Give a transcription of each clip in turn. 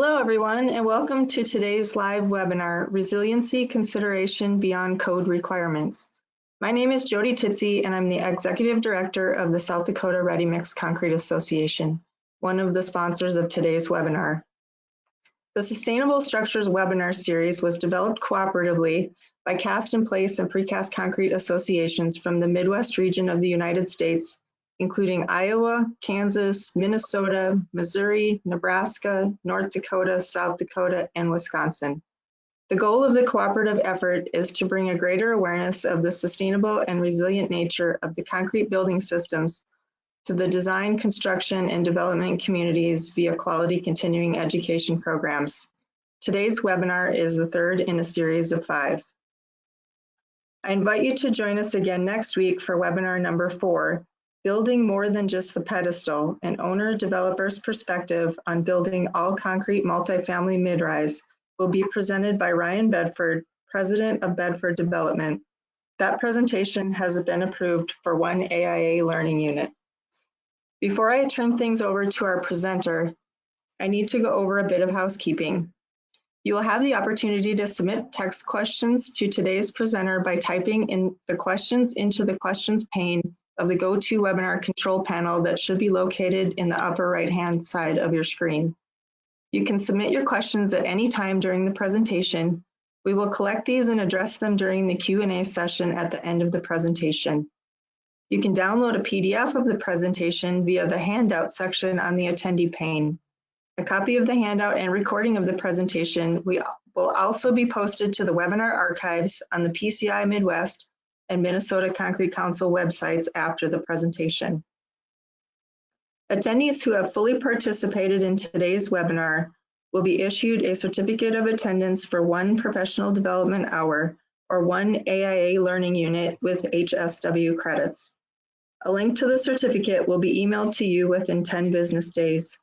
Hello, everyone, and welcome to today's live webinar, Resiliency Consideration Beyond Code Requirements. My name is Jody Titze, and I'm the Executive Director of the South Dakota Ready Mix Concrete Association, one of the sponsors of today's webinar. The Sustainable Structures webinar series was developed cooperatively by cast in place and precast concrete associations from the Midwest region of the United States, including Iowa, Kansas, Minnesota, Missouri, Nebraska, North Dakota, South Dakota, and Wisconsin. The goal of the cooperative effort is to bring a greater awareness of the sustainable and resilient nature of the concrete building systems to the design, construction, and development communities via quality continuing education programs. Today's webinar is the third in a series of 5. I invite you to join us again next week for webinar number 4, Building More Than Just the Pedestal, an owner-developer's perspective on building all-concrete multifamily mid-rise, will be presented by Ryan Bedford, President of Bedford Development. That presentation has been approved for one AIA learning unit. Before I turn things over to our presenter, I need to go over a bit of housekeeping. You will have the opportunity to submit text questions to today's presenter by typing in the questions into the questions pane of the GoToWebinar control panel that should be located in the upper right-hand side of your screen. You can submit your questions at any time during the presentation. We will collect these and address them during the Q&A session at the end of the presentation. You can download a PDF of the presentation via the handout section on the attendee pane. A copy of the handout and recording of the presentation will also be posted to the webinar archives on the PCI Midwest and Minnesota Concrete Council websites after the presentation. Attendees who have fully participated in today's webinar will be issued a certificate of attendance for 1 professional development hour or 1 AIA learning unit with HSW credits. A link to the certificate will be emailed to you within 10 business days.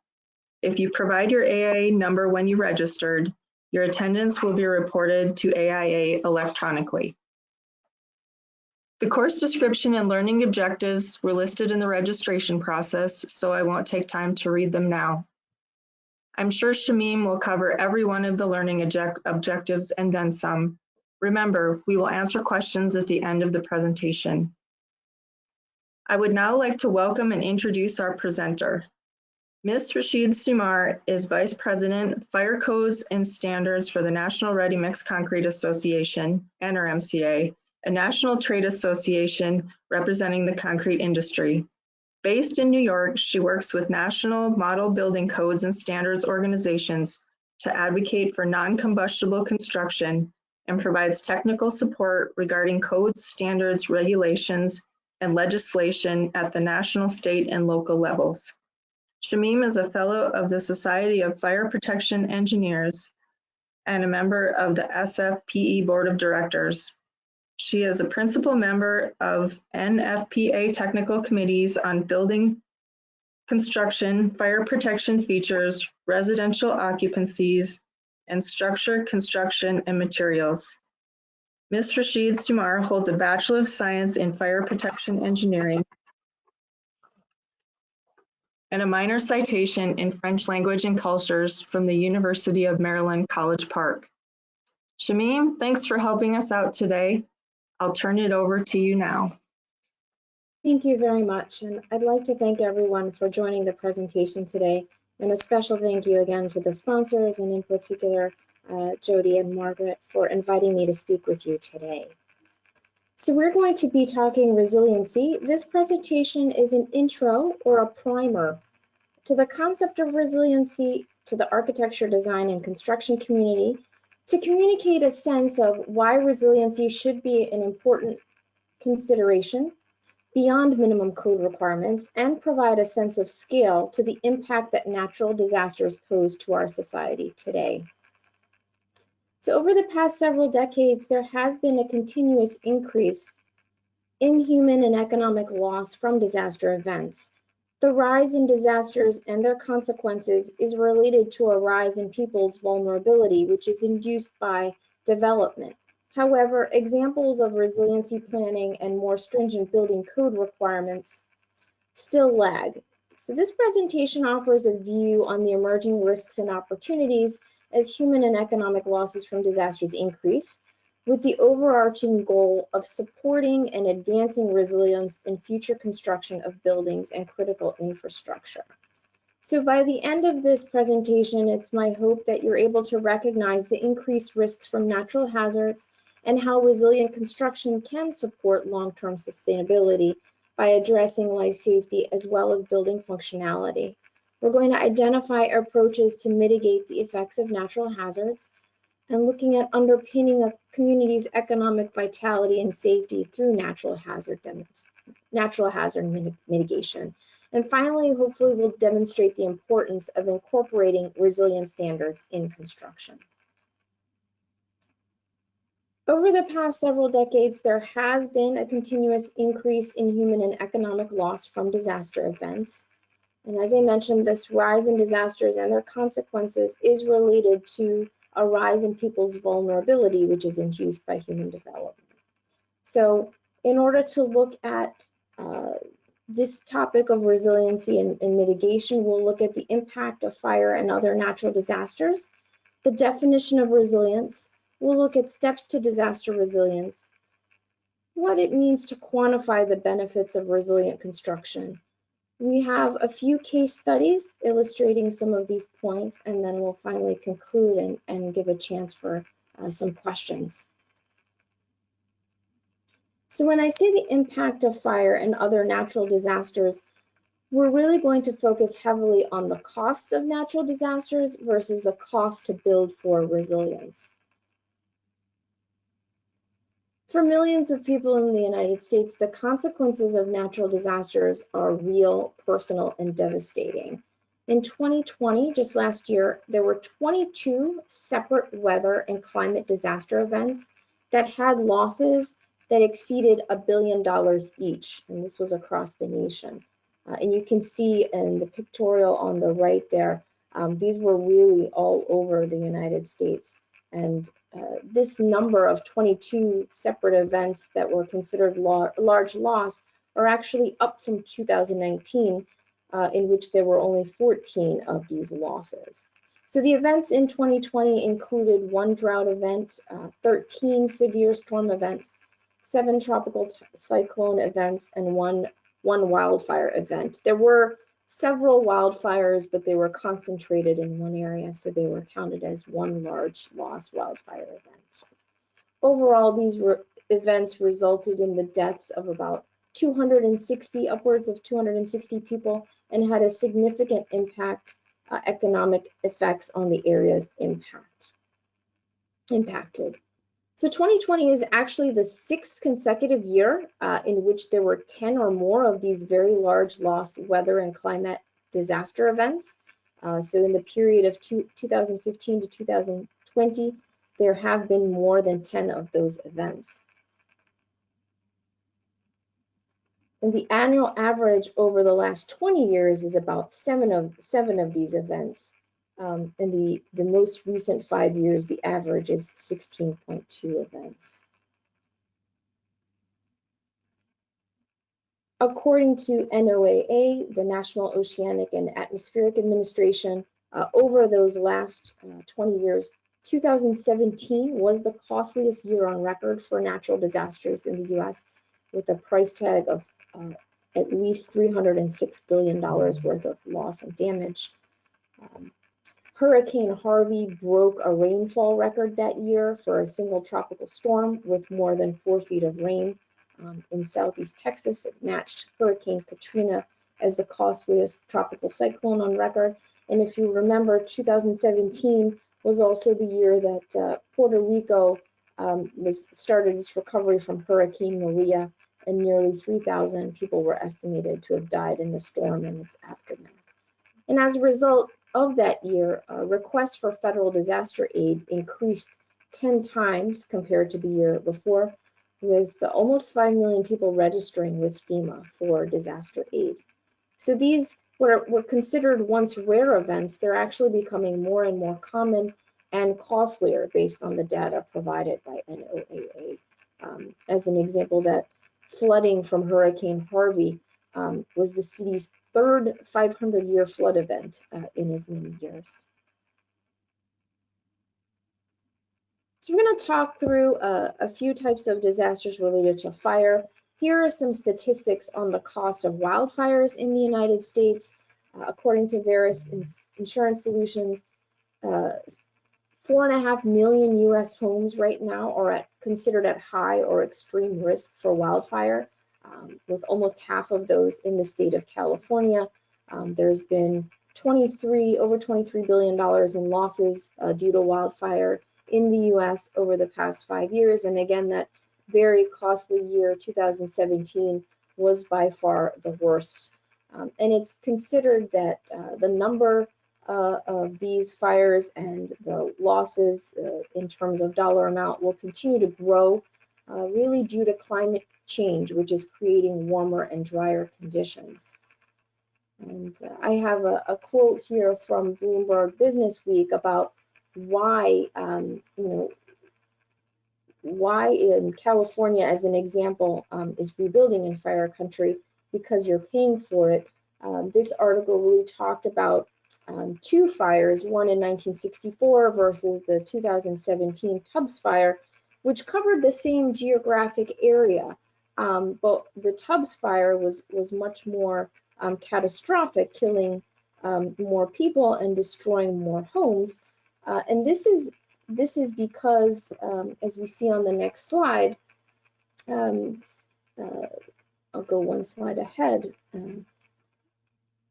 If you provide your AIA number when you registered, your attendance will be reported to AIA electronically. The course description and learning objectives were listed in the registration process, so I won't take time to read them now. I'm sure Shamim will cover every one of the learning objectives and then some. Remember, we will answer questions at the end of the presentation. I would now like to welcome and introduce our presenter. Ms. Rashid Sumar is Vice President, Fire Codes and Standards for the National Ready Mix Concrete Association, NRMCA, a national trade association representing the concrete industry. Based in New York, she works with national model building codes and standards organizations to advocate for non-combustible construction and provides technical support regarding codes, standards, regulations, and legislation at the national, state, and local levels. Shamim is a fellow of the Society of Fire Protection Engineers and a member of the SFPE Board of Directors. She is a principal member of NFPA technical committees on building construction, fire protection features, residential occupancies, and structure, construction, and materials. Ms. Rashid Sumar holds a Bachelor of Science in Fire Protection Engineering and a minor citation in French language and cultures from the University of Maryland, College Park. Shamim, thanks for helping us out today. I'll turn it over to you now. Thank you very much, and I'd like to thank everyone for joining the presentation today, and a special thank you again to the sponsors, and in particular, Jody and Margaret, for inviting me to speak with you today. So we're going to be talking resiliency. This presentation is an intro or a primer to the concept of resiliency to the architecture, design, and construction community, to communicate a sense of why resiliency should be an important consideration beyond minimum code requirements, and provide a sense of scale to the impact that natural disasters pose to our society today. So over the past several decades, there has been a continuous increase in human and economic loss from disaster events. The rise in disasters and their consequences is related to a rise in people's vulnerability, which is induced by development. However, examples of resiliency planning and more stringent building code requirements still lag. So this presentation offers a view on the emerging risks and opportunities as human and economic losses from disasters increase, with the overarching goal of supporting and advancing resilience in future construction of buildings and critical infrastructure. So by the end of this presentation, it's my hope that you're able to recognize the increased risks from natural hazards and how resilient construction can support long-term sustainability by addressing life safety as well as building functionality. We're going to identify approaches to mitigate the effects of natural hazards and looking at underpinning a community's economic vitality and safety through natural hazard mitigation. And finally, hopefully we'll demonstrate the importance of incorporating resilience standards in construction. Over the past several decades, there has been a continuous increase in human and economic loss from disaster events. And as I mentioned, this rise in disasters and their consequences is related to a rise in people's vulnerability, which is induced by human development. So in order to look at this topic of resiliency and mitigation, we'll look at the impact of fire and other natural disasters, the definition of resilience, we'll look at steps to disaster resilience, what it means to quantify the benefits of resilient construction. We have a few case studies illustrating some of these points, and then we'll finally conclude and give a chance for some questions. So when I say the impact of fire and other natural disasters, we're really going to focus heavily on the costs of natural disasters versus the cost to build for resilience. For millions of people in the United States, the consequences of natural disasters are real, personal, and devastating. In 2020, just last year, there were 22 separate weather and climate disaster events that had losses that exceeded $1 billion each, and this was across the nation. And you can see in the pictorial on the right there, these were really all over the United States. And this number of 22 separate events that were considered large loss are actually up from 2019, in which there were only 14 of these losses. So the events in 2020 included 1 drought event, 13 severe storm events, 7 tropical cyclone events, and one wildfire event. There were several wildfires, but they were concentrated in one area, so they were counted as one large loss wildfire event. Overall, these events resulted in the deaths of about 260, upwards of 260 people, and had a significant impact, economic effects on the areas impacted. So 2020 is actually the 6th consecutive year in which there were 10 or more of these very large loss weather and climate disaster events. So in the period of 2015 to 2020, there have been more than 10 of those events. And the annual average over the last 20 years is about seven of these events. In the most recent 5 years, the average is 16.2 events. According to NOAA, the National Oceanic and Atmospheric Administration, over those last 20 years, 2017 was the costliest year on record for natural disasters in the US, with a price tag of at least $306 billion worth of loss and damage. Hurricane Harvey broke a rainfall record that year for a single tropical storm with more than 4 feet of rain. In Southeast Texas, it matched Hurricane Katrina as the costliest tropical cyclone on record. And if you remember, 2017 was also the year that Puerto Rico started its recovery from Hurricane Maria, and nearly 3,000 people were estimated to have died in the storm and its aftermath. And as a result of that year, requests for federal disaster aid increased 10 times compared to the year before, with almost 5 million people registering with FEMA for disaster aid. So these were considered once rare events. They're actually becoming more and more common and costlier based on the data provided by NOAA. As an example, that flooding from Hurricane Harvey was the city's third 500-year flood event in as many years. So we're going to talk through a few types of disasters related to fire. Here are some statistics on the cost of wildfires in the United States. According to various insurance solutions, 4.5 million U.S. homes right now are considered at high or extreme risk for wildfire, with almost half of those in the state of California. There's been over $23 billion in losses due to wildfire in the U.S. over the past 5 years. And again, that very costly year, 2017, was by far the worst. And it's considered that the number of these fires and the losses in terms of dollar amount will continue to grow, really due to climate change, which is creating warmer and drier conditions. And I have a quote here from Bloomberg Business Week about why, why in California, as an example, is rebuilding in fire country, because you're paying for it. This article really talked about two fires, one in 1964 versus the 2017 Tubbs fire, which covered the same geographic area. But the Tubbs fire was much more catastrophic, killing more people and destroying more homes. And this is because, as we see on the next slide, I'll go one slide ahead.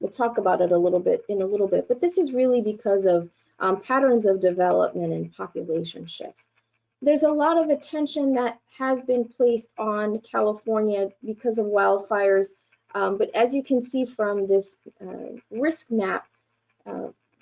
We'll talk about it in a little bit, but this is really because of patterns of development and population shifts. There's a lot of attention that has been placed on California because of wildfires, but as you can see from this risk map,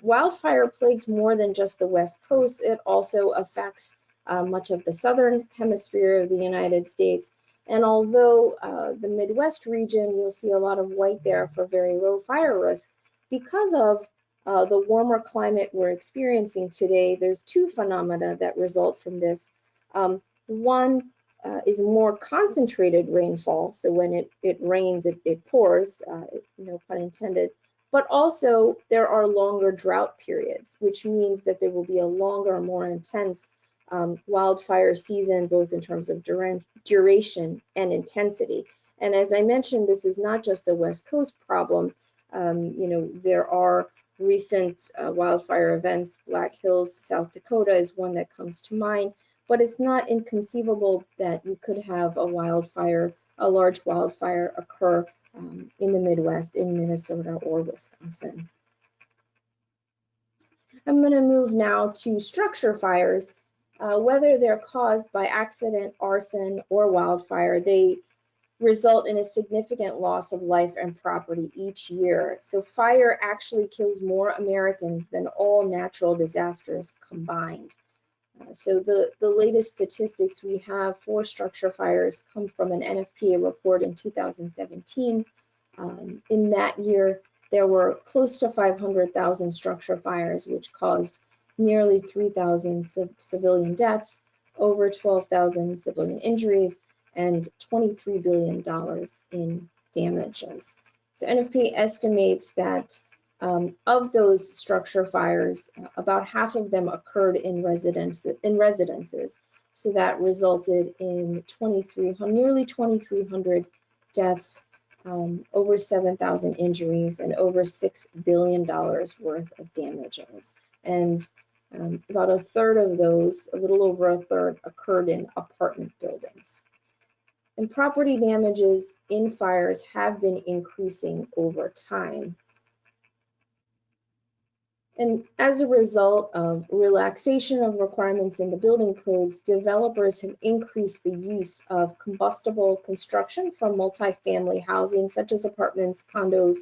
wildfire plagues more than just the West Coast. It also affects much of the southern hemisphere of the United States. And although the Midwest region, you'll see a lot of white there for very low fire risk, because of the warmer climate we're experiencing today, there's two phenomena that result from this. One is more concentrated rainfall. So when it rains, it pours, no pun intended. But also there are longer drought periods, which means that there will be a longer, more intense wildfire season, both in terms of duration and intensity. And as I mentioned, this is not just a West Coast problem. There are recent wildfire events. Black Hills, South Dakota is one that comes to mind, but it's not inconceivable that you could have a large wildfire occur in the Midwest, in Minnesota or Wisconsin. I'm going to move now to structure fires. Whether they're caused by accident, arson, or wildfire, they result in a significant loss of life and property each year. So fire actually kills more Americans than all natural disasters combined. So the latest statistics we have for structure fires come from an NFPA report in 2017. In that year, there were close to 500,000 structure fires, which caused nearly 3,000 civilian deaths, over 12,000 civilian injuries, and $23 billion in damages. So NFPA estimates that of those structure fires, about half of them occurred in residences. So that resulted in nearly 2,300 deaths, over 7,000 injuries, and over $6 billion worth of damages. And about a third of those, a little over a third, occurred in apartment buildings. And property damages in fires have been increasing over time. And as a result of relaxation of requirements in the building codes, developers have increased the use of combustible construction from multifamily housing, such as apartments, condos,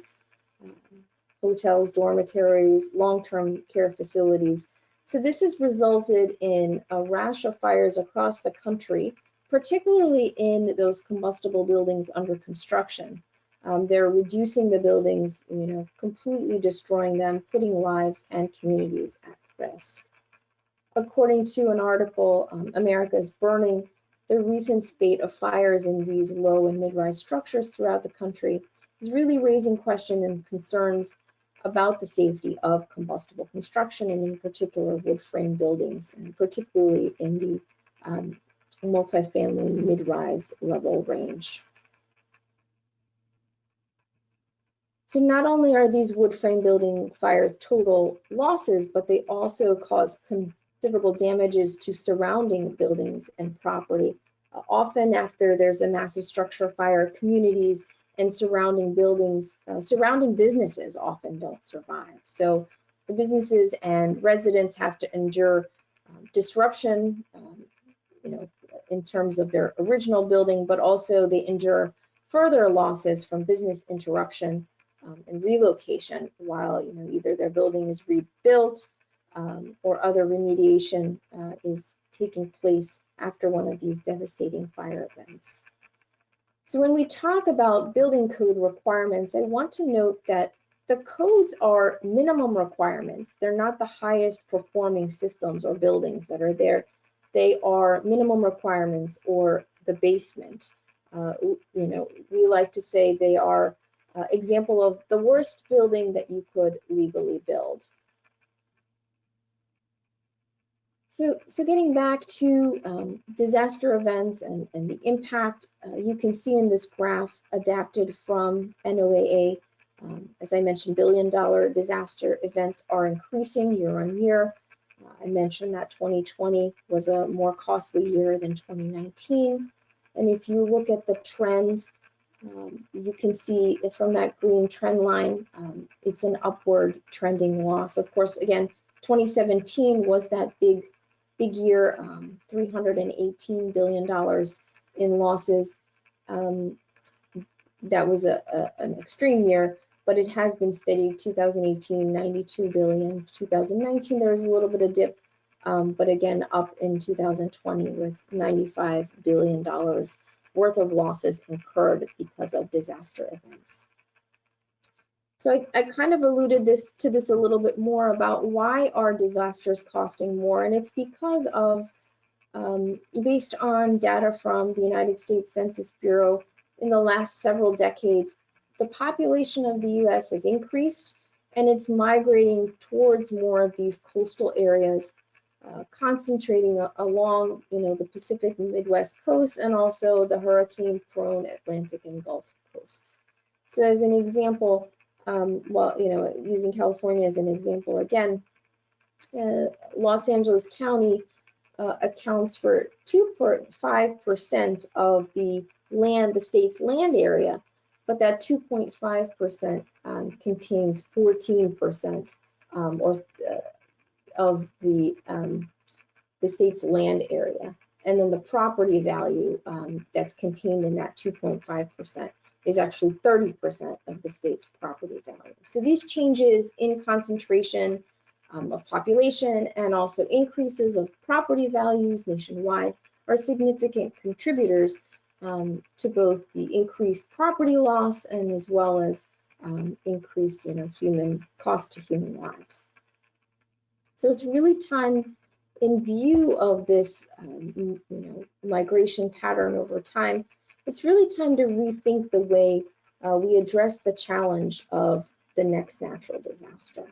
hotels, dormitories, long-term care facilities. So this has resulted in a rash of fires across the country, particularly in those combustible buildings under construction. They're reducing the buildings, completely destroying them, putting lives and communities at risk. According to an article, America's Burning the recent spate of fires in these low and mid-rise structures throughout the country is really raising questions and concerns about the safety of combustible construction, and in particular wood frame buildings, and particularly in the multifamily mid-rise level range. So not only are these wood frame building fires total losses, but they also cause considerable damages to surrounding buildings and property. Often after there's a massive structure fire, communities and surrounding buildings, surrounding businesses often don't survive. So the businesses and residents have to endure disruption, in terms of their original building, but also they endure further losses from business interruption and relocation while either their building is rebuilt or other remediation is taking place after one of these devastating fire events. So when we talk about building code requirements, I want to note that the codes are minimum requirements. They're not the highest performing systems or buildings that are there. They are minimum requirements or the basement. We like to say they are example of the worst building that you could legally build. So getting back to disaster events and the impact, you can see in this graph adapted from NOAA. As I mentioned, billion-dollar disaster events are increasing year on year. I mentioned that 2020 was a more costly year than 2019. And if you look at the trend, you can see from that green trend line, it's an upward trending loss. Of course, again, 2017 was that big year, $318 billion in losses. That was an extreme year, but it has been steady. 2018, 92 billion. 2019, there was a little bit of dip, but again, up in 2020 with $95 billion worth of losses incurred because of disaster events. So I kind of alluded to this a little bit more about why are disasters costing more, and it's because of, based on data from the United States Census Bureau, in the last several decades, the population of the US has increased and it's migrating towards more of these coastal areas, concentrating along the Pacific Midwest coast and also the hurricane-prone Atlantic and Gulf coasts. So as an example, using California as an example again, Los Angeles County accounts for 2.5% of the state's land area, but that 2.5% contains 14% of the state's land area. And then the property value that's contained in that 2.5% is actually 30% of the state's property value. So these changes in concentration of population and also increases of property values nationwide are significant contributors to both the increased property loss and as well as increased human cost to human lives. So it's really time, in view of this migration pattern over time, it's really time to rethink the way we address the challenge of the next natural disaster.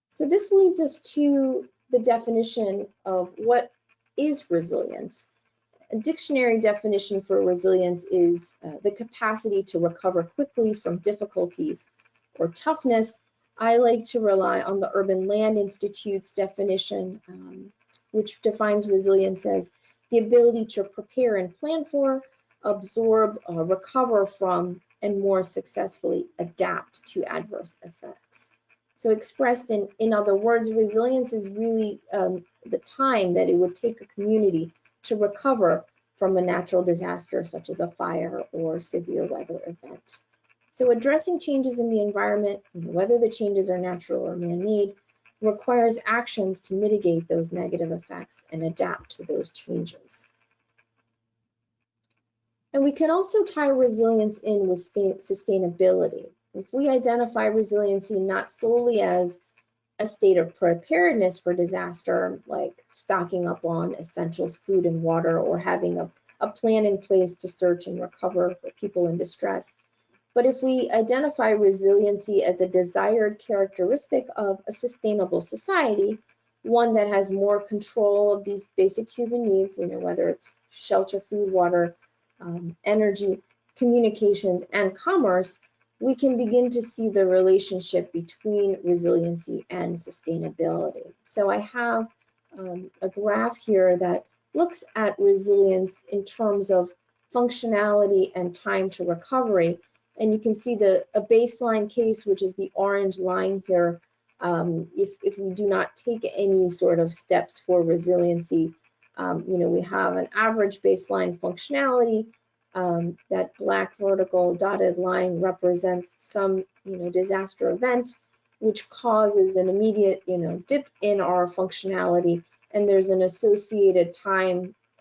So this leads us to the definition of what is resilience. A dictionary definition for resilience is the capacity to recover quickly from difficulties or toughness. I like to rely on the Urban Land Institute's definition, which defines resilience as the ability to prepare and plan for, absorb, recover from, and more successfully adapt to adverse effects. So expressed in other words, resilience is really the time that it would take a community to recover from a natural disaster such as a fire or severe weather event. So addressing changes in the environment, whether the changes are natural or man-made, requires actions to mitigate those negative effects and adapt to those changes. And we can also tie resilience in with sustainability. If we identify resiliency not solely as a state of preparedness for disaster, like stocking up on essentials, food and water, or having a plan in place to search and recover for people in distress. But if we identify resiliency as a desired characteristic of a sustainable society, one that has more control of these basic human needs, whether it's shelter, food, water, energy, communications, and commerce, we can begin to see the relationship between resiliency and sustainability. So I have a graph here that looks at resilience in terms of functionality and time to recovery. And you can see a baseline case, which is the orange line here. If we do not take any sort of steps for resiliency, we have an average baseline functionality. That black vertical dotted line represents some, disaster event, which causes an immediate, dip in our functionality. And there's an associated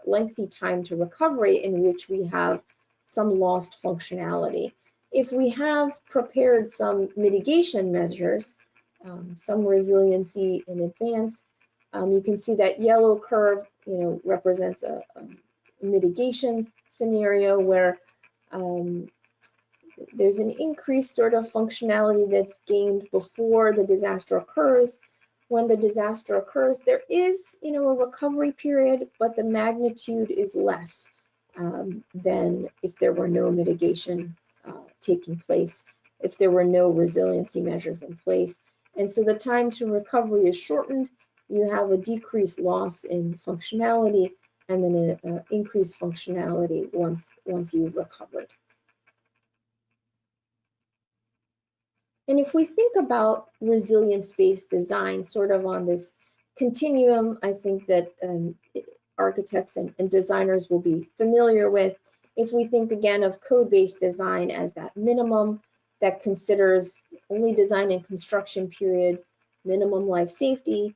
lengthy time to recovery in which we have some lost functionality. If we have prepared some mitigation measures, some resiliency in advance, you can see that yellow curve, represents a mitigation scenario where there's an increased sort of functionality that's gained before the disaster occurs. When the disaster occurs, there is, a recovery period, but the magnitude is less than if there were no mitigation taking place, if there were no resiliency measures in place. And so the time to recovery is shortened. You have a decreased loss in functionality, and then an increased functionality once you've recovered. And if we think about resilience-based design sort of on this continuum, I think that architects and designers will be familiar with. If we think again of code-based design as that minimum that considers only design and construction period, minimum life safety,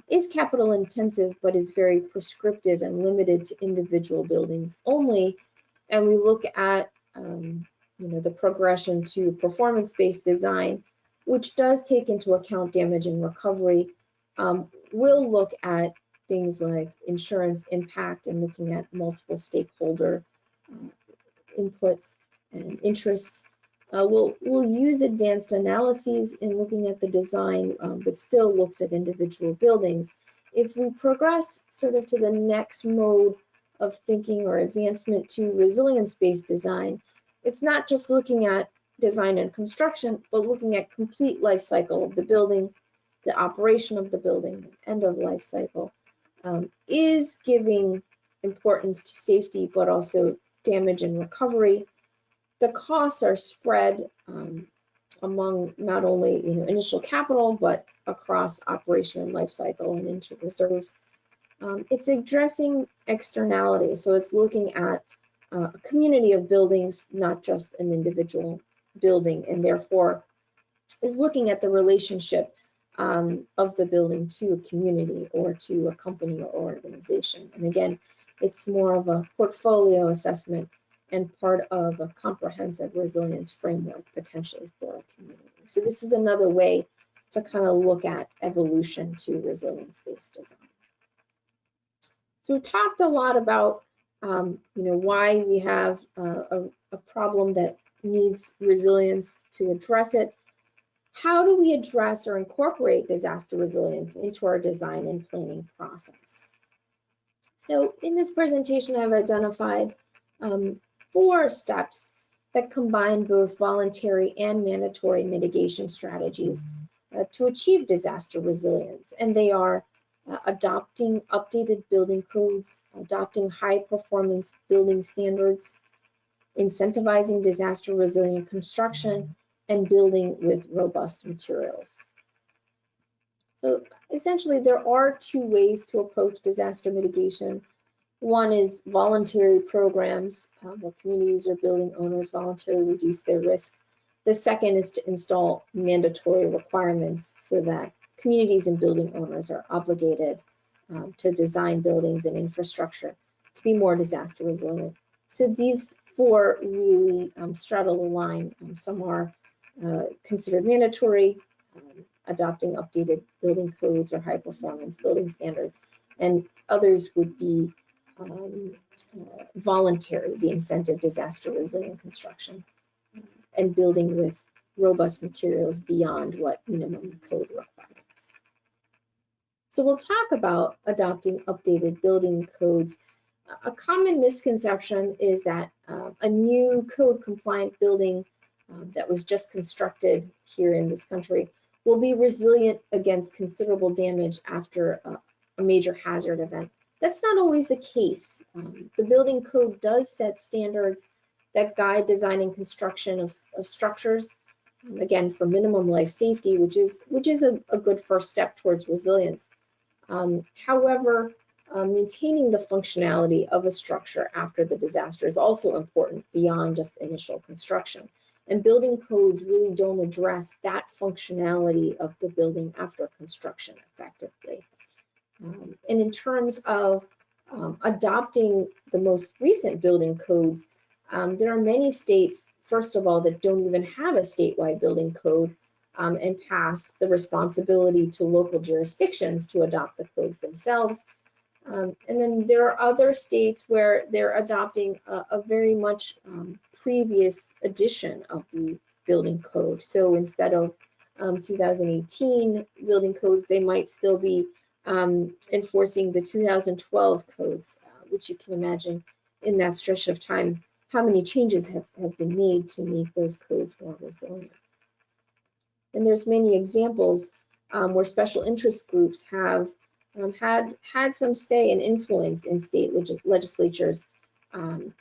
is capital intensive, but is very prescriptive and limited to individual buildings only. And we look at the progression to performance-based design, which does take into account damage and recovery. We'll look at things like insurance impact and looking at multiple stakeholder inputs and interests. We'll use advanced analyses in looking at the design, but still looks at individual buildings. If we progress sort of to the next mode of thinking or advancement to resilience-based design, it's not just looking at design and construction, but looking at complete life cycle of the building, the operation of the building, end of life cycle, is giving importance to safety, but also damage and recovery. The costs are spread among not only initial capital, but across operation and life cycle and into reserves. It's addressing externalities, so it's looking at a community of buildings, not just an individual building, and therefore is looking at the relationship of the building to a community or to a company or organization. And again, it's more of a portfolio assessment and part of a comprehensive resilience framework potentially for a community. So this is another way to kind of look at evolution to resilience-based design. So we talked a lot about why we have a problem that needs resilience to address it. How do we address or incorporate disaster resilience into our design and planning process? So in this presentation, I've identified 4 steps that combine both voluntary and mandatory mitigation strategies to achieve disaster resilience. And they are adopting updated building codes, adopting high performance building standards, incentivizing disaster resilient construction, and building with robust materials. So essentially, there are 2 ways to approach disaster mitigation. One is voluntary programs, where communities or building owners voluntarily reduce their risk. The second is to install mandatory requirements so that communities and building owners are obligated to design buildings and infrastructure to be more disaster resilient. So these 4 really straddle the line. Some are considered mandatory, adopting updated building codes or high performance building standards, and others would be voluntary, the incentive disaster resilient construction, and building with robust materials beyond what minimum code requires. So we'll talk about adopting updated building codes. A common misconception is that a new code compliant building that was just constructed here in this country will be resilient against considerable damage after a major hazard event. That's not always the case. The building code does set standards that guide design and construction of structures, again, for minimum life safety, which is a good first step towards resilience. However, maintaining the functionality of a structure after the disaster is also important beyond just initial construction. And building codes really don't address that functionality of the building after construction effectively. And in terms of adopting the most recent building codes, there are many states, first of all, that don't even have a statewide building code and pass the responsibility to local jurisdictions to adopt the codes themselves. And then there are other states where they're adopting a very much previous edition of the building code. So instead of 2018 building codes, they might still be enforcing the 2012 codes, which you can imagine in that stretch of time, how many changes have been made to make those codes more resilient. And there's many examples where special interest groups have had some say and influence in state legislatures,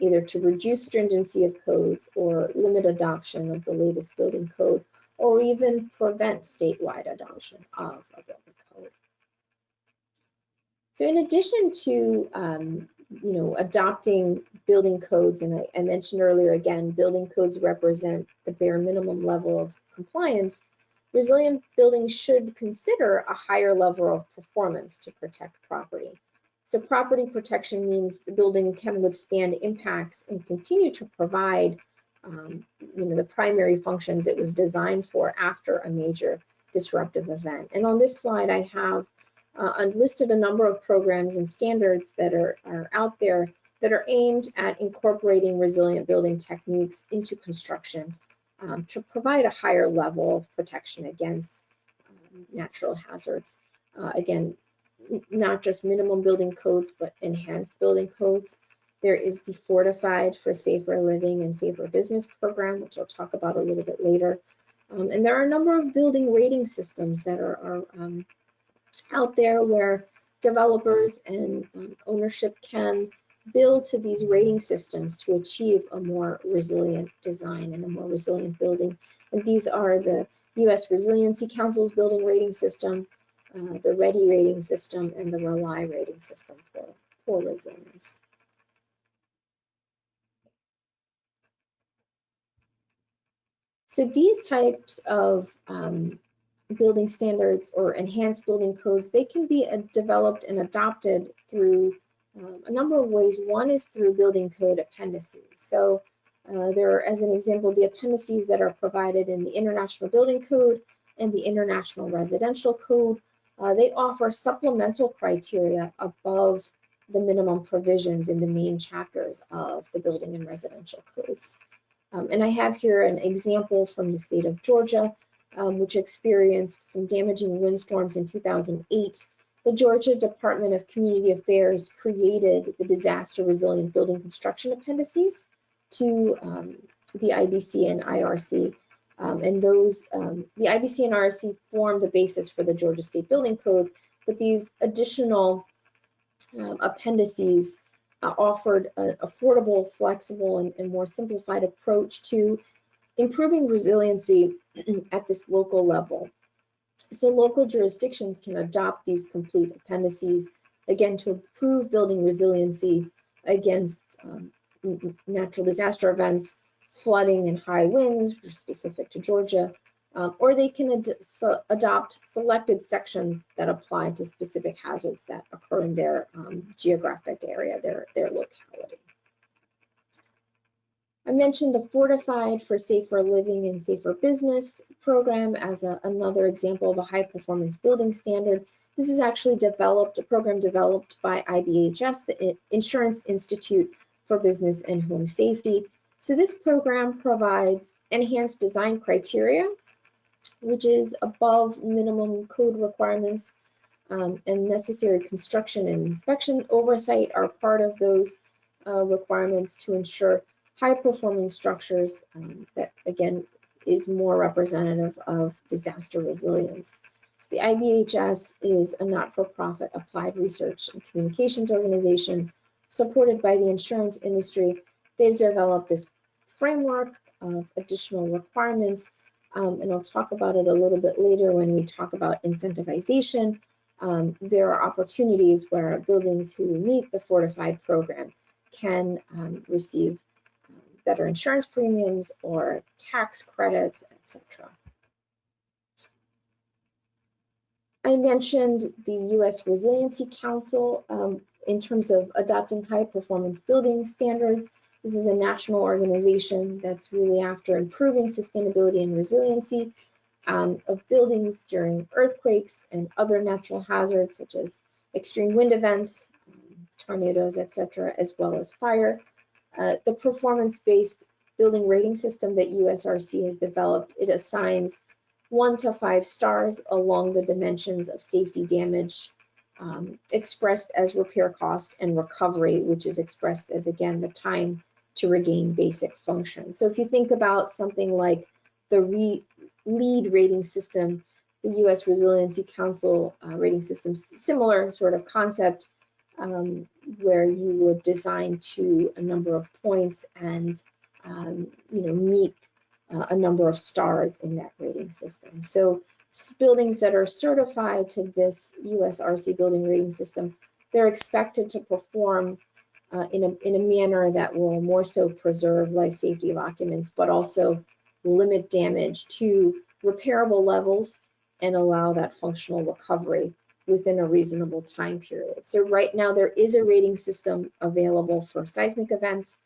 either to reduce stringency of codes or limit adoption of the latest building code, or even prevent statewide adoption of a building code. So in addition to adopting building codes, and I mentioned earlier again, building codes represent the bare minimum level of compliance. Resilient buildings should consider a higher level of performance to protect property. So property protection means the building can withstand impacts and continue to provide the primary functions it was designed for after a major disruptive event. And on this slide, I have listed a number of programs and standards that are out there that are aimed at incorporating resilient building techniques into construction to provide a higher level of protection against natural hazards. Again, not just minimum building codes, but enhanced building codes. There is the Fortified for Safer Living and Safer Business program, which I'll talk about a little bit later. And there are a number of building rating systems that are out there where developers and ownership can build to these rating systems to achieve a more resilient design and a more resilient building. And these are the U.S. Resiliency Council's building rating system, the READY rating system, and the RELY rating system for resilience. So these types of building standards or enhanced building codes, they can be developed and adopted through a number of ways. One is through building code appendices. So there are, as an example, the appendices that are provided in the International Building Code and the International Residential Code. They offer supplemental criteria above the minimum provisions in the main chapters of the building and residential codes. And I have here an example from the state of Georgia, which experienced some damaging windstorms in 2008. The Georgia Department of Community Affairs created the Disaster Resilient Building Construction Appendices to the IBC and IRC. And those, the IBC and IRC form the basis for the Georgia State Building Code, but these additional appendices offered an affordable, flexible, and more simplified approach to improving resiliency at this local level. So local jurisdictions can adopt these complete appendices, again, to improve building resiliency against natural disaster events, flooding and high winds, which are specific to Georgia, or they can adopt selected sections that apply to specific hazards that occur in their geographic area, their locality. I mentioned the Fortified for Safer Living and Safer Business program as another example of a high performance building standard. This is actually a program developed by IBHS, the Insurance Institute for Business and Home Safety. So this program provides enhanced design criteria, which is above minimum code requirements, and necessary construction and inspection oversight are part of those requirements to ensure high-performing structures that, again, is more representative of disaster resilience. So the IBHS is a not-for-profit applied research and communications organization supported by the insurance industry. They've developed this framework of additional requirements, and I'll talk about it a little bit later when we talk about incentivization. There are opportunities where buildings who meet the Fortified program can receive better insurance premiums or tax credits, etc. I mentioned the U.S. Resiliency Council in terms of adopting high performance building standards. This is a national organization that's really after improving sustainability and resiliency of buildings during earthquakes and other natural hazards such as extreme wind events, tornadoes, etc., as well as fire. The performance-based building rating system that USRC has developed, it assigns 1 to 5 stars along the dimensions of safety damage, expressed as repair cost, and recovery, which is expressed as, again, the time to regain basic function. So if you think about something like the LEED rating system, the U.S. Resiliency Council rating system, similar sort of concept, where you would design to a number of points and meet a number of stars in that rating system. So buildings that are certified to this USRC building rating system, they're expected to perform in a manner that will more so preserve life safety of occupants, but also limit damage to repairable levels and allow that functional recovery within a reasonable time period. So right now there is a rating system available for seismic events.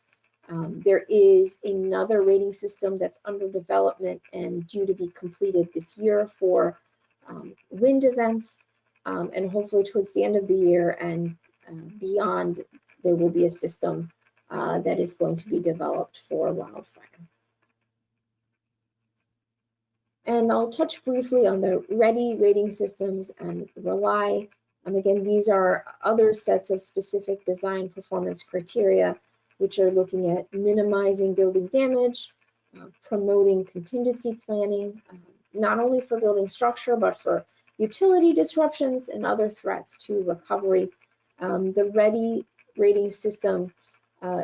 There is another rating system that's under development and due to be completed this year for wind events, and hopefully towards the end of the year and beyond, there will be a system that is going to be developed for wildfire. And I'll touch briefly on the READY rating systems and RELY. Again, these are other sets of specific design performance criteria, which are looking at minimizing building damage, promoting contingency planning, not only for building structure, but for utility disruptions and other threats to recovery. The READY rating system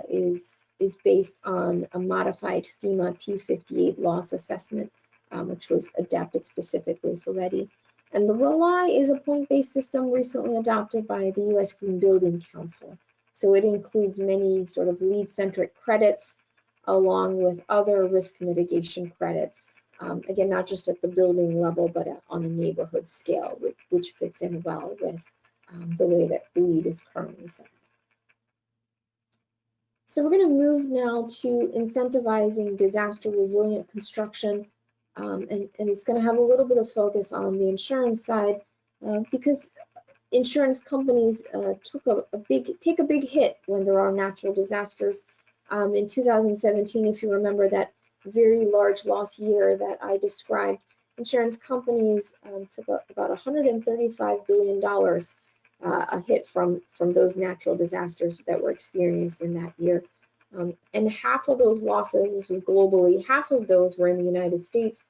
is based on a modified FEMA P58 loss assessment, which was adapted specifically for READY. And the RELY is a point-based system recently adopted by the U.S. Green Building Council. So it includes many sort of LEED-centric credits along with other risk mitigation credits. Again, not just at the building level, but on a neighborhood scale, which fits in well with the way that LEED is currently set. So we're going to move now to incentivizing disaster resilient construction. And it's going to have a little bit of focus on the insurance side because insurance companies take a big hit when there are natural disasters. In 2017, if you remember that very large loss year that I described, insurance companies took about $135 billion a hit from those natural disasters that were experienced in that year. And half of those losses, this was globally, half of those were in the United States.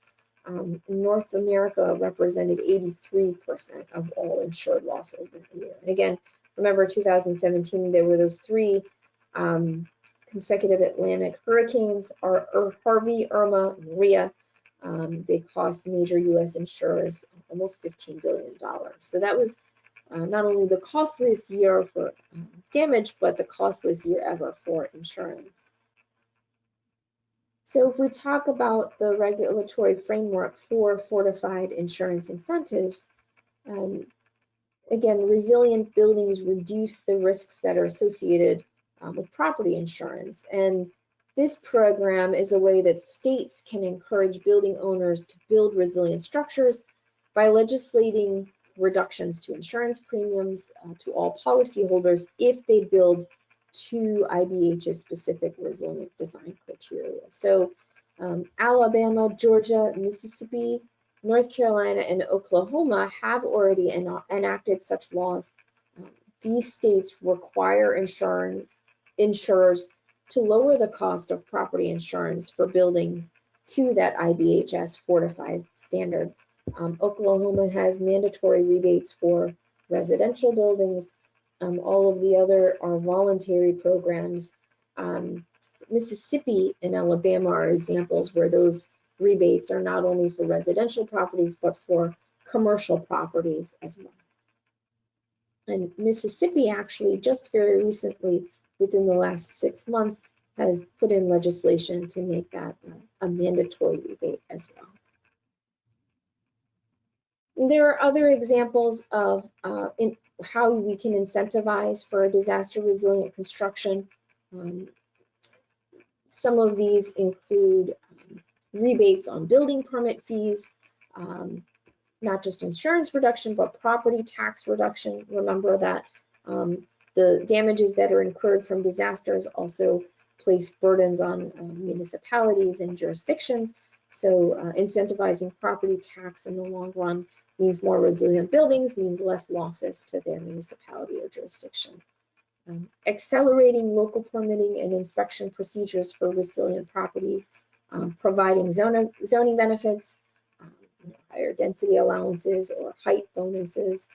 North America represented 83% of all insured losses in the year. And again, remember 2017, there were those 3 consecutive Atlantic hurricanes, Harvey, Irma, and Maria. They cost major U.S. insurers almost $15 billion. So that was not only the costliest year for damage, but the costliest year ever for insurance. So if we talk about the regulatory framework for fortified insurance incentives, again, resilient buildings reduce the risks that are associated with property insurance. And This program is a way that states can encourage building owners to build resilient structures by legislating reductions to insurance premiums to all policyholders if they build to IBH's specific resilient design criteria. So Alabama, Georgia, Mississippi, North Carolina, and Oklahoma have already enacted such laws. These states require insurers to lower the cost of property insurance for building to that IBHS 4 to 5 standard. Oklahoma has mandatory rebates for residential buildings. All of the other are voluntary programs. Mississippi and Alabama are examples where those rebates are not only for residential properties, but for commercial properties as well. And Mississippi actually just very recently, within the last 6 months, has put in legislation to make that a mandatory rebate as well. And there are other examples of how we can incentivize for disaster resilient construction. Some of these include rebates on building permit fees, not just insurance reduction, but property tax reduction. Remember that the damages that are incurred from disasters also place burdens on municipalities and jurisdictions. So incentivizing property tax in the long run means more resilient buildings, means less losses to their municipality or jurisdiction. Accelerating local permitting and inspection procedures for resilient properties, providing zoning benefits, higher density allowances or height bonuses,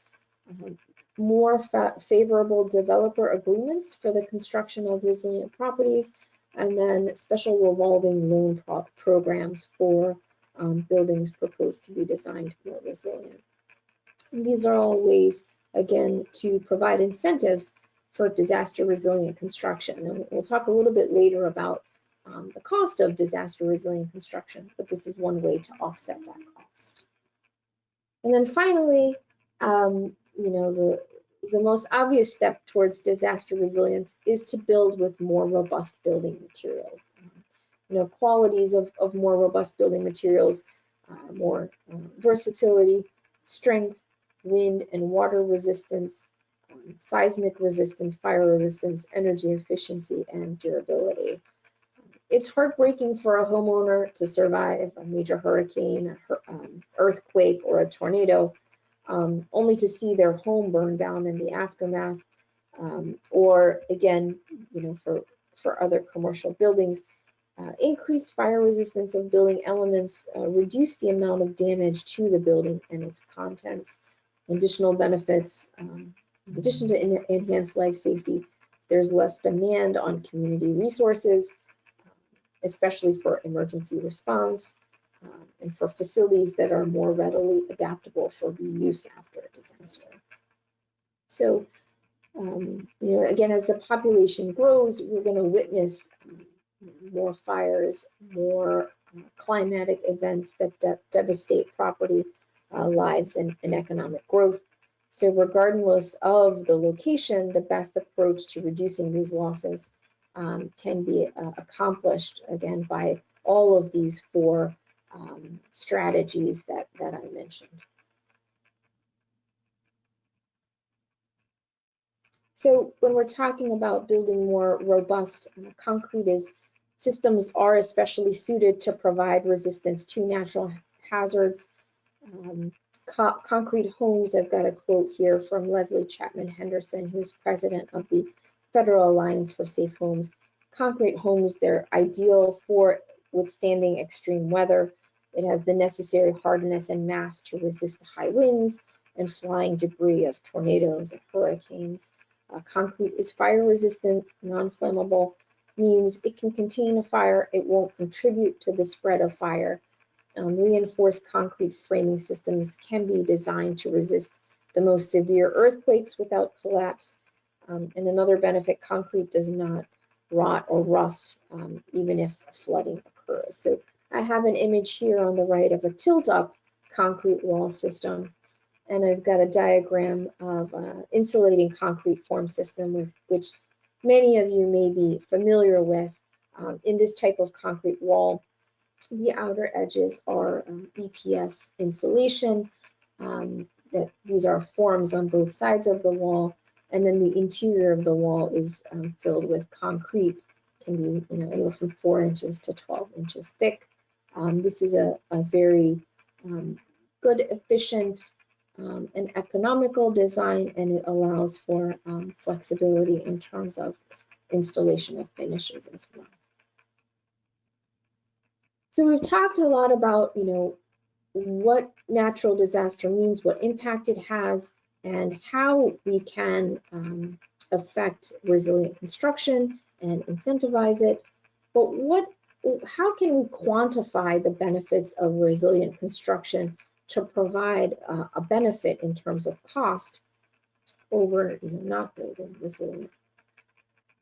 more favorable developer agreements for the construction of resilient properties, and then special revolving loan programs for buildings proposed to be designed more resilient. And these are all ways, again, to provide incentives for disaster resilient construction. And we'll talk a little bit later about the cost of disaster resilient construction, but this is one way to offset that cost. And then finally, the most obvious step towards disaster resilience is to build with more robust building materials. Qualities of more robust building materials are more versatility, strength, wind and water resistance, seismic resistance, fire resistance, energy efficiency, and durability. It's heartbreaking for a homeowner to survive a major hurricane, earthquake, or a tornado, only to see their home burn down in the aftermath, or again, for other commercial buildings. Increased fire resistance of building elements reduce the amount of damage to the building and its contents. Additional benefits, in addition to enhanced life safety, there's less demand on community resources, especially for emergency response, and for facilities that are more readily adaptable for reuse after a disaster. So, again, as the population grows, we're going to witness more fires, more climatic events that devastate property, lives, and economic growth. So regardless of the location, the best approach to reducing these losses can be accomplished, again, by all of these 4 strategies that I mentioned. So when we're talking about building more robust concrete systems are especially suited to provide resistance to natural hazards. Concrete homes, I've got a quote here from Leslie Chapman Henderson, who's president of the Federal Alliance for Safe Homes. Concrete homes, they're ideal for withstanding extreme weather. It has the necessary hardness and mass to resist the high winds and flying debris of tornadoes and hurricanes. Concrete is fire resistant, non-flammable, means it can contain a fire, it won't contribute to the spread of fire. Reinforced concrete framing systems can be designed to resist the most severe earthquakes without collapse. And another benefit, concrete does not rot or rust, even if flooding occurs. So I have an image here on the right of a tilt-up concrete wall system, and I've got a diagram of insulating concrete form system with which many of you may be familiar with. In this type of concrete wall, the outer edges are EPS insulation. That these are forms on both sides of the wall, and then the interior of the wall is filled with concrete. Can be anywhere from 4 inches to 12 inches thick. This is a very good, efficient, and economical design, and it allows for flexibility in terms of installation of finishes as well. So we've talked a lot about, what natural disaster means, what impact it has, and how we can affect resilient construction and incentivize it. But how can we quantify the benefits of resilient construction to provide a benefit in terms of cost over not building resilient?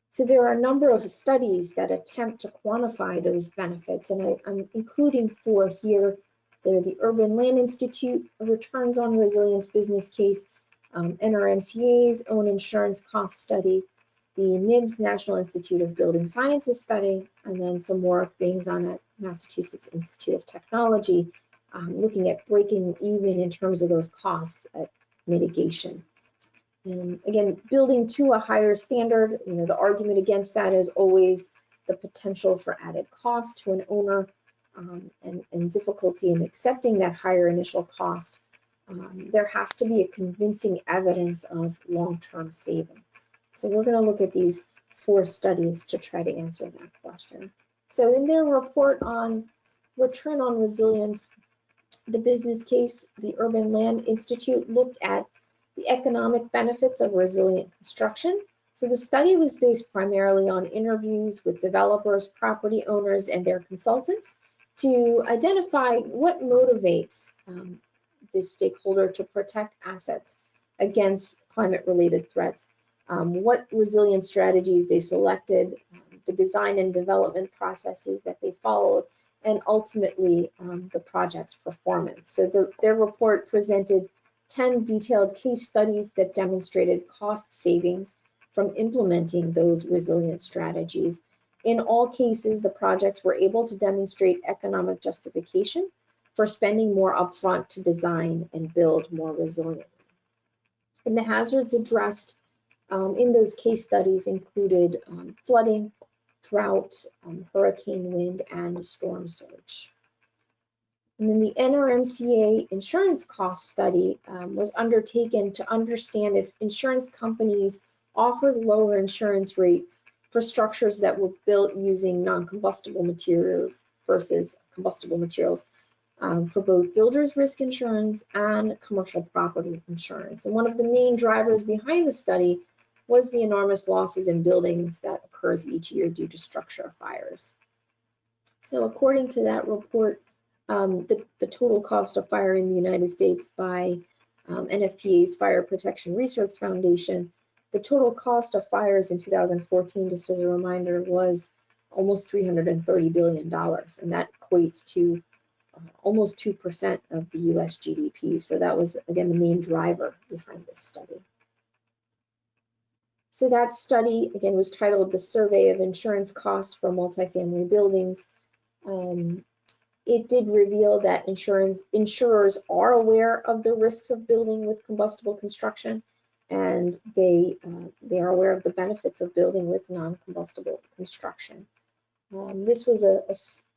So there are a number of studies that attempt to quantify those benefits, and I'm including 4 here. They're the Urban Land Institute Returns on Resilience Business Case, NRMCA's own insurance cost study, the NIBS National Institute of Building Sciences study, and then some work being done at Massachusetts Institute of Technology, looking at breaking even in terms of those costs at mitigation. And again, building to a higher standard, the argument against that is always the potential for added cost to an owner, and difficulty in accepting that higher initial cost. There has to be a convincing evidence of long-term savings. So we're going to look at these 4 studies to try to answer that question. So in their report on return on resilience, the business case, the Urban Land Institute looked at the economic benefits of resilient construction. So the study was based primarily on interviews with developers, property owners, and their consultants to identify what motivates this stakeholder to protect assets against climate-related threats, what resilient strategies they selected, the design and development processes that they followed, and ultimately the project's performance. So their report presented 10 detailed case studies that demonstrated cost savings from implementing those resilient strategies. In all cases, the projects were able to demonstrate economic justification for spending more upfront to design and build more resiliently. And the hazards addressed in those case studies included flooding, drought, hurricane wind, and storm surge. And then the NRMCA insurance cost study was undertaken to understand if insurance companies offered lower insurance rates for structures that were built using non-combustible materials versus combustible materials for both builder's risk insurance and commercial property insurance. And one of the main drivers behind the study was the enormous losses in buildings that occurs each year due to structure fires. So according to that report, the total cost of fire in the United States by NFPA's Fire Protection Research Foundation, the total cost of fires in 2014, just as a reminder, was almost $330 billion, and that equates to almost 2% of the US GDP. So that was, again, the main driver behind this study. So that study, again, was titled The Survey of Insurance Costs for Multifamily Buildings. It did reveal that insurers are aware of the risks of building with combustible construction, and they are aware of the benefits of building with non-combustible construction. This was a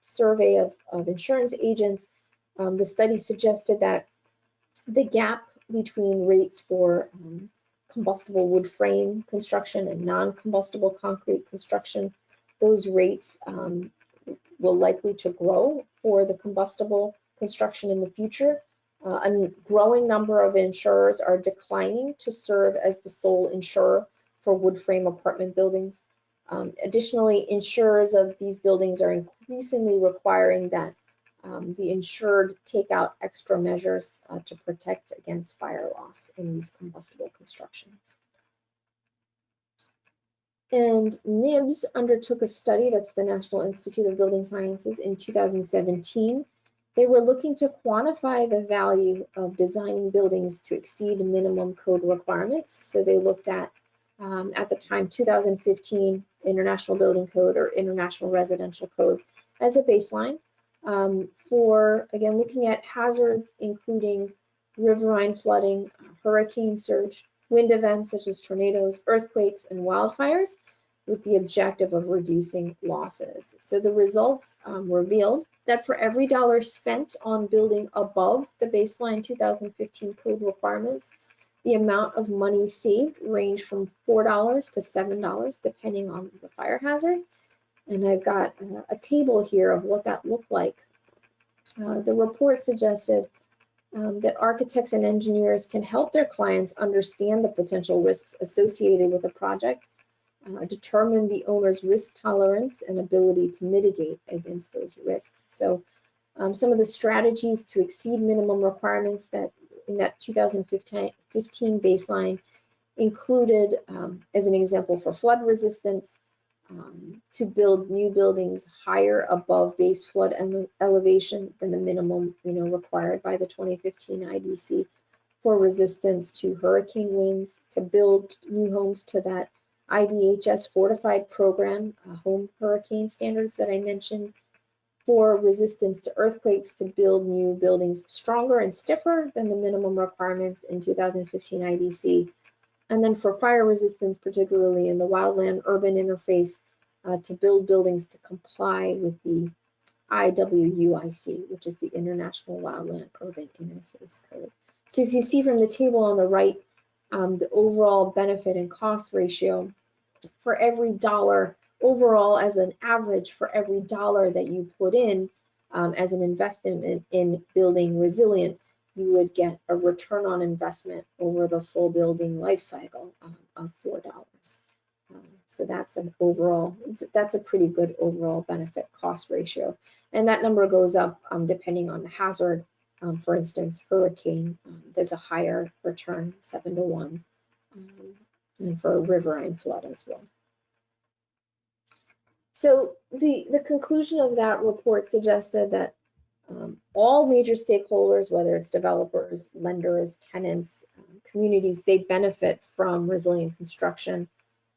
survey of insurance agents. The study suggested that the gap between rates for combustible wood frame construction and non-combustible concrete construction, those rates will likely to grow for the combustible construction in the future. A growing number of insurers are declining to serve as the sole insurer for wood frame apartment buildings. Additionally, insurers of these buildings are increasingly requiring that the insured take out extra measures to protect against fire loss in these combustible constructions. And NIBS undertook a study, that's the National Institute of Building Sciences, in 2017. They were looking to quantify the value of designing buildings to exceed minimum code requirements. So they looked at the time, 2015, International Building Code or International Residential Code as a baseline for, again, looking at hazards, including riverine flooding, hurricane surge, wind events such as tornadoes, earthquakes, and wildfires, with the objective of reducing losses. So the results revealed that for every dollar spent on building above the baseline 2015 code requirements, the amount of money saved ranged from $4 to $7, depending on the fire hazard. And I've got a table here of what that looked like. The report suggested that architects and engineers can help their clients understand the potential risks associated with a project, determine the owner's risk tolerance and ability to mitigate against those risks. So some of the strategies to exceed minimum requirements that in that 2015 baseline included, as an example, for flood resistance, to build new buildings higher above base flood elevation than the minimum, required by the 2015 IDC, for resistance to hurricane winds, to build new homes to that IDHS fortified program, home hurricane standards that I mentioned, for resistance to earthquakes, to build new buildings stronger and stiffer than the minimum requirements in 2015 IDC, and then for fire resistance, particularly in the wildland urban interface, to build buildings to comply with the IWUIC, which is the International Wildland Urban Interface Code. So if you see from the table on the right, the overall benefit and cost ratio for every dollar overall, as an average for every dollar that you put in as an investment in building resilient, you would get a return on investment over the full building life cycle of $4. So that's an overall, that's a pretty good overall benefit cost ratio. And that number goes up depending on the hazard. For instance, hurricane, there's a higher return, 7 to 1, and for riverine flood as well. So the conclusion of that report suggested that all major stakeholders, whether it's developers, lenders, tenants, communities, they benefit from resilient construction.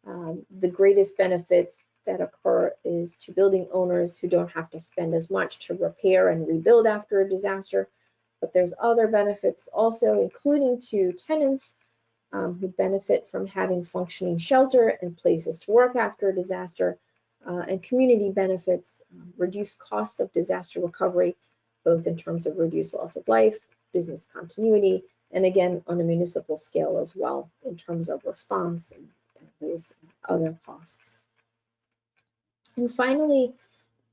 The greatest benefits that occur is to building owners who don't have to spend as much to repair and rebuild after a disaster, but there's other benefits also, including to tenants who benefit from having functioning shelter and places to work after a disaster, and community benefits, reduced costs of disaster recovery, both in terms of reduced loss of life, business continuity, and again, on a municipal scale as well, in terms of response and those other costs. And finally,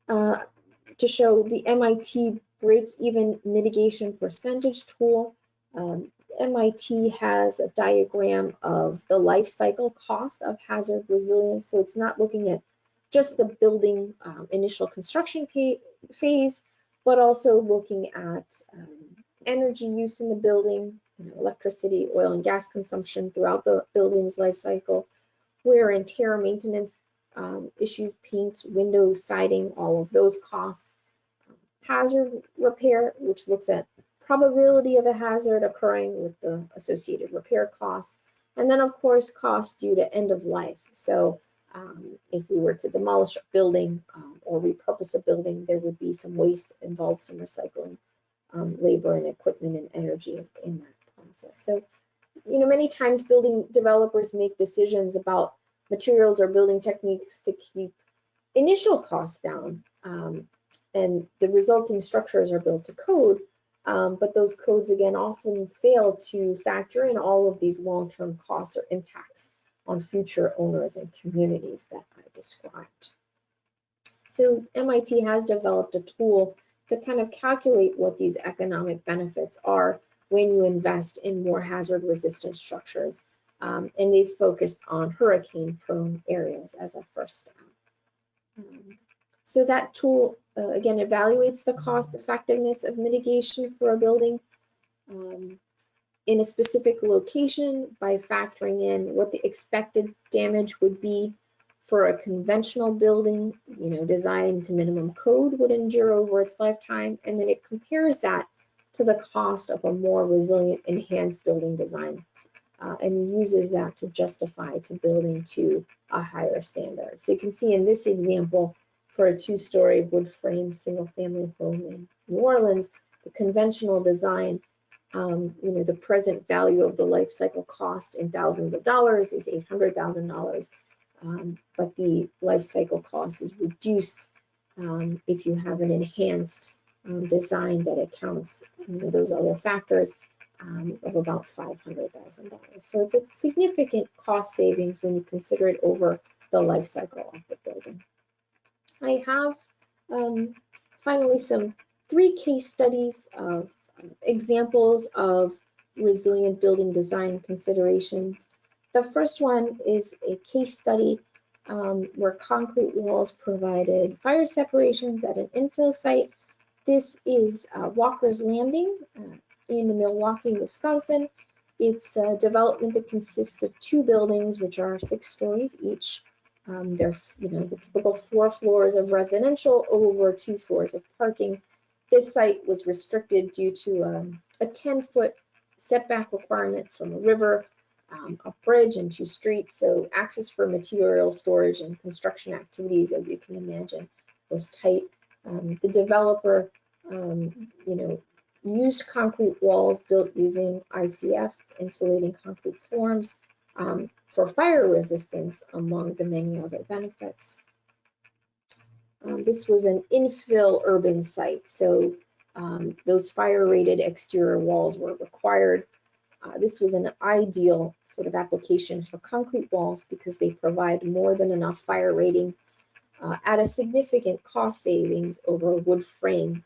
to show the MIT break-even mitigation percentage tool, MIT has a diagram of the life cycle cost of hazard resilience. So it's not looking at just the building initial construction phase, but also looking at energy use in the building, electricity, oil and gas consumption throughout the building's life cycle, wear and tear, maintenance issues, paint, windows, siding, all of those costs, hazard repair, which looks at probability of a hazard occurring with the associated repair costs, and then of course costs due to end of life. So if we were to demolish a building or repurpose a building, there would be some waste involved, some recycling, labor and equipment and energy in that process. So, many times building developers make decisions about materials or building techniques to keep initial costs down, and the resulting structures are built to code, but those codes again often fail to factor in all of these long-term costs or impacts on future owners and communities that I described. So MIT has developed a tool to kind of calculate what these economic benefits are when you invest in more hazard resistant structures. And they've focused on hurricane prone areas as a first step. So that tool, again, evaluates the cost effectiveness of mitigation for a building in a specific location by factoring in what the expected damage would be for a conventional building, designed to minimum code would endure over its lifetime, and then it compares that to the cost of a more resilient enhanced building design and uses that to justify to building to a higher standard. So you can see in this example, for a 2-story wood frame single family home in New Orleans, the conventional design, the present value of the life cycle cost in thousands of dollars is $800,000, but the life cycle cost is reduced if you have an enhanced design that accounts those other factors of about $500,000. So it's a significant cost savings when you consider it over the life cycle of the building. I have finally 3 case studies of examples of resilient building design considerations. The first one is a case study where concrete walls provided fire separations at an infill site. This is Walker's Landing in Milwaukee, Wisconsin. It's a development that consists of 2 buildings, which are 6 stories each. They're the typical 4 floors of residential over 2 floors of parking. This site was restricted due to a 10-foot setback requirement from a river, a bridge, and 2 streets. So access for material storage and construction activities, as you can imagine, was tight. The developer, used concrete walls built using ICF, insulating concrete forms, for fire resistance, among the many other benefits. This was an infill urban site, so those fire-rated exterior walls were required. This was an ideal sort of application for concrete walls because they provide more than enough fire rating at a significant cost savings over a wood frame,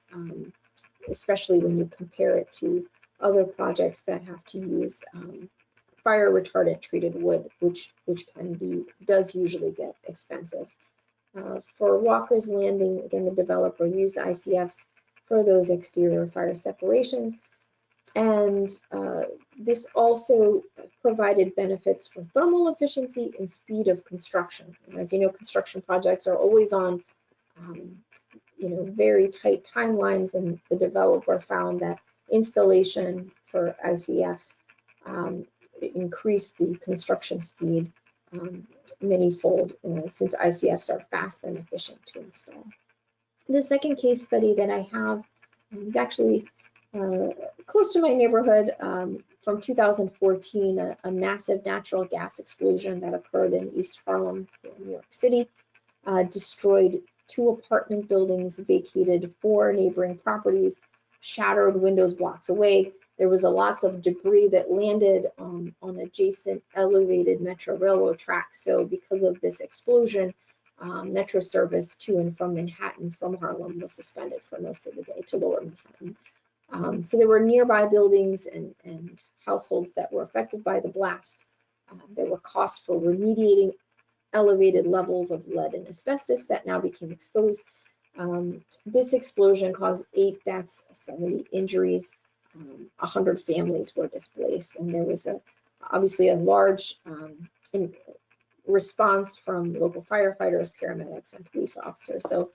especially when you compare it to other projects that have to use fire retardant treated wood, which does usually get expensive. For Walker's Landing, again, the developer used ICFs for those exterior fire separations, and this also provided benefits for thermal efficiency and speed of construction. And as you know, construction projects are always on very tight timelines, and the developer found that installation for ICFs increased the construction speed many-fold, since ICFs are fast and efficient to install. The second case study that I have is actually close to my neighborhood, from 2014, a massive natural gas explosion that occurred in East Harlem, New York City, destroyed 2 apartment buildings, vacated 4 neighboring properties, shattered windows blocks away. There was lots of debris that landed on adjacent elevated Metro railroad tracks. So because of this explosion, Metro service to and from Manhattan from Harlem was suspended for most of the day to lower Manhattan. So there were nearby buildings and households that were affected by the blast. There were costs for remediating elevated levels of lead and asbestos that now became exposed. This explosion caused 8 deaths, 70 injuries. 100 families were displaced, and there was obviously a large response from local firefighters, paramedics, and police officers. So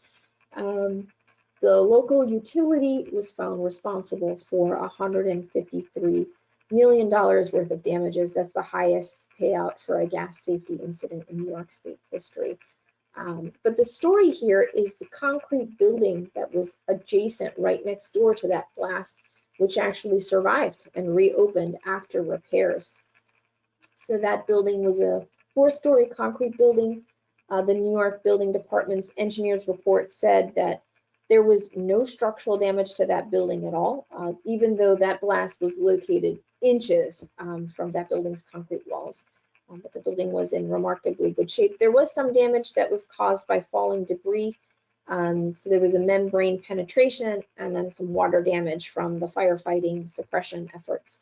the local utility was found responsible for $153 million worth of damages. That's the highest payout for a gas safety incident in New York State history. But the story here is the concrete building that was adjacent right next door to that blast, which actually survived and reopened after repairs. So that building was a 4-story concrete building. The New York Building Department's engineers report said that there was no structural damage to that building at all, even though that blast was located inches from that building's concrete walls. But the building was in remarkably good shape. There was some damage that was caused by falling debris. So there was a membrane penetration and then some water damage from the firefighting suppression efforts.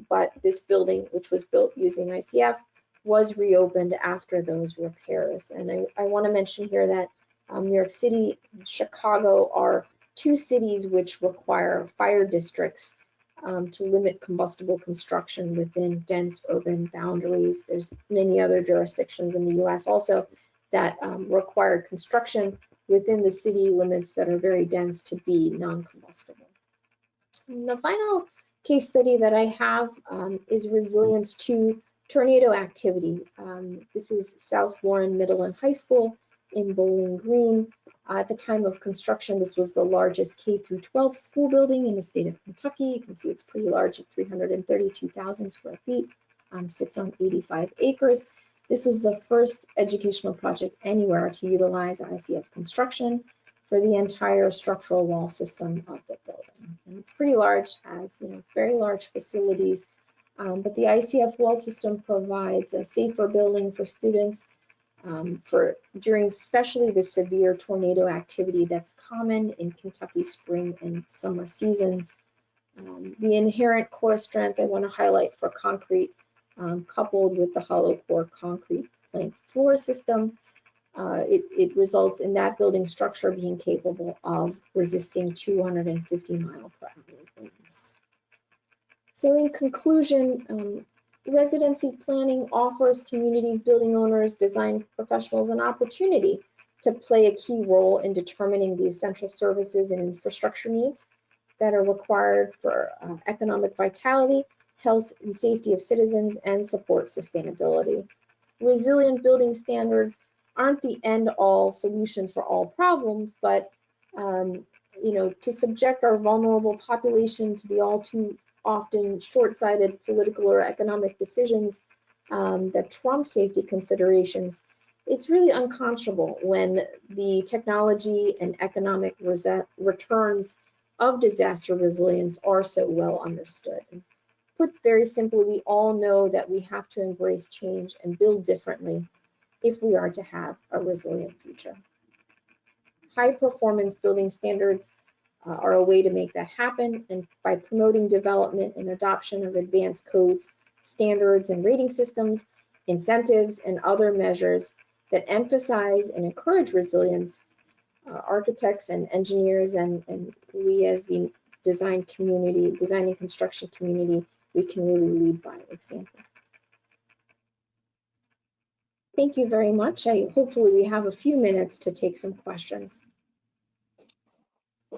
But this building, which was built using ICF, was reopened after those repairs. And I want to mention here that New York City and Chicago are 2 cities which require fire districts to limit combustible construction within dense urban boundaries. There's many other jurisdictions in the US also that require construction within the city limits that are very dense to be non-combustible. And the final case study that I have is resilience to tornado activity. This is South Warren Middle and High School in Bowling Green. At the time of construction, this was the largest K through 12 school building in the state of Kentucky. You can see it's pretty large at 332,000 square feet, sits on 85 acres. This was the first educational project anywhere to utilize ICF construction for the entire structural wall system of the building. And it's pretty large, as very large facilities, but the ICF wall system provides a safer building for students during especially the severe tornado activity that's common in Kentucky spring and summer seasons. The inherent core strength I want to highlight for concrete, coupled with the hollow core concrete plank floor system, it results in that building structure being capable of resisting 250 mile per hour winds. So in conclusion, residency planning offers communities, building owners, design professionals an opportunity to play a key role in determining the essential services and infrastructure needs that are required for economic vitality, health and safety of citizens, and support sustainability. Resilient building standards aren't the end-all solution for all problems, but to subject our vulnerable population to the all too often short-sighted political or economic decisions that trump safety considerations, it's really unconscionable when the technology and economic returns of disaster resilience are so well understood. Put very simply, we all know that we have to embrace change and build differently if we are to have a resilient future. High performance building standards are a way to make that happen, and by promoting development and adoption of advanced codes, standards and rating systems, incentives and other measures that emphasize and encourage resilience, architects and engineers and we as the design and construction community, we can really lead by example. Thank you very much. Hopefully we have a few minutes to take some questions.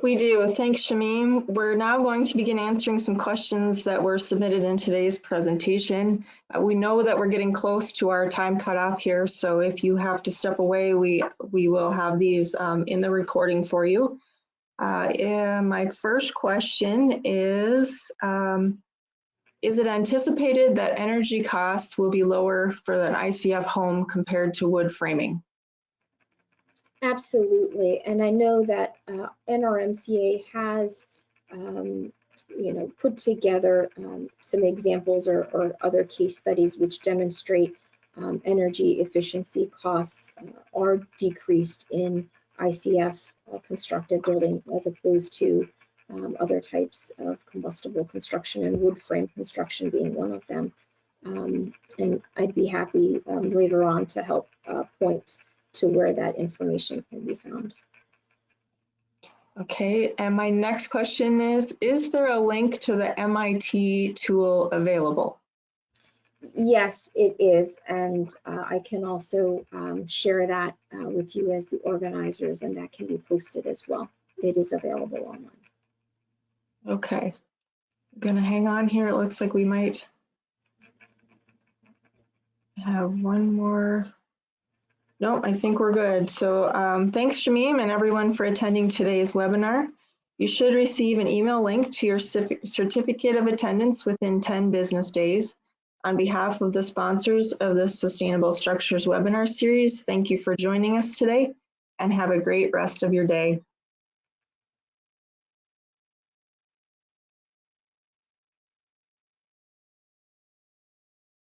We do. Thanks, Shamim. We're now going to begin answering some questions that were submitted in today's presentation. We know that we're getting close to our time cutoff here, so if you have to step away, we will have these in the recording for you. My first question is it anticipated that energy costs will be lower for an ICF home compared to wood framing? Absolutely, and I know that NRMCA has, put together some examples or other case studies which demonstrate energy efficiency costs are decreased in ICF constructed building as opposed to other types of combustible construction, and wood frame construction being one of them. And I'd be happy later on to help point to where that information can be found. Okay, and my next question is there a link to the MIT tool available? Yes, it is, and I can also share that with you as the organizers, and that can be posted as well. It is available online. Okay, I'm gonna hang on here. It looks like we might have one more. No, I think we're good. So thanks, Shamim, and everyone for attending today's webinar. You should receive an email link to your certificate of attendance within 10 business days. On behalf of the sponsors of the Sustainable Structures webinar series, thank you for joining us today and have a great rest of your day.